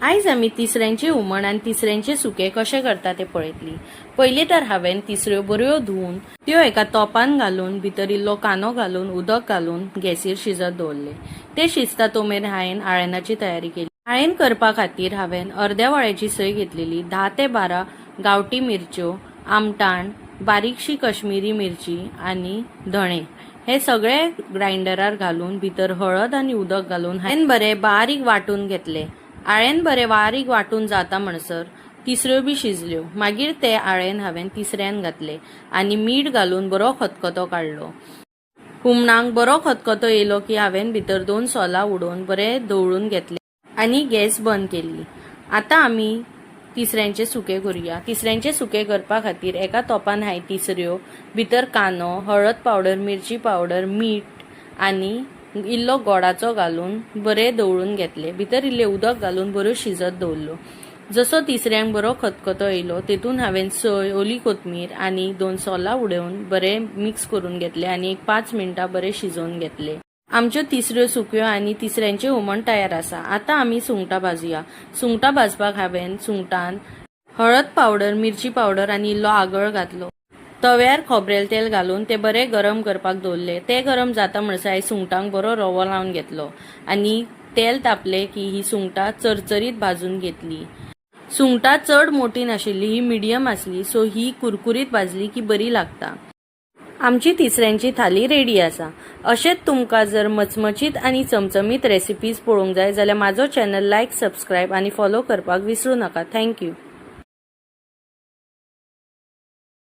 आयज आमी तिसऱ्यांचे हुमण आनी तिसऱ्यांचे सुके कशे करता ते पळयतली। पयलीं तर हांवें तिसऱ्यो बऱ्यो धुवन त्यो एका तोपान घालून भितर इल्लो कांदो घालून उदक घालून गॅसीर शिजत दवरले। ते शिजता तोमेर हांवें आळेणाची तयारी केली। आळेण करपा खातीर हांवें अर्द्या वळ्याची सय घेतलेली, 10 ते 12 गांवठी मिरच्यो, आमटाण, बारीकशी कश्मीरी मिरची आनी धणे हे सगळे ग्राइंडरार घालून भितर हळद आनी उदक घालून हांवें बरे बारीक वाटून घेतले। आळेन बरे बारीक वाटून जाता म्हणसर तिसऱ्यो बी शिजल्यो। मागीर ते आळेन हांवें तिसऱ्यान घातले आनी मीठ घालून बरो खतखतो काडलो। हुमणाक बरो खतखतो येयलो की हांवें भितर 2 सोलां उडोवन बरे दवळून घेतले आनी गॅस बंद केली। आतां आमी तिसऱ्यांचे सुके करूया। तिसऱ्यांचे सुके करपा खातीर एका तोपान हांवें तिसऱ्यो, भितर कांदो, हळद पावडर, मिरची पावडर, मीठ आनी इल्लो गोडाचो घालून बरे दवळून घेतले। भितर इल्ले उदक घालून बऱ्यो शिजत दवरल्यो। जसो तिसऱ्यांक बरो खतखतो येयलो तेतून हांवें सय, ओली कोथमीर आनी 2 सोलां उडोवन बरे मिक्स करून घेतले आनी 5 मिनटां बरे शिजोवन घेतले। आमच्यो तिसऱ्यो सुक्यो आनी तिसऱ्यांचे हुमण तयार आसा। आतां आमी सुंगटां भाजुया। सुंगटां भाजपाक हांवें सुंगटान हळद पावडर, मिरची पावडर आनी इल्लो आगळ घातलो। तव्यार खोबरेल तेल घालून ते बरे गरम करपाक दवरले। ते गरम जाता म्हणसर हांवें सुंगटांक बरो रवो लावन घेतलो आनी तेल तापले की ही सुंगटां चरचरीत भाजून घेतली। सुंगटां चड मोठी नाशिल्ली, ही मिडियम आसली, सो ही कुरकुरीत भाजली की बरी लागता। आमची तिसऱ्यांची थाली रेडी आसा। अशेंच तुमकां जर मचमचीत आनी चमचमीत रेसिपीज पळोवंक जाय जाल्यार म्हाजो चॅनल लायक, सबस्क्रायब आनी फॉलो करपाक विसरूं नाका। थँक्यू।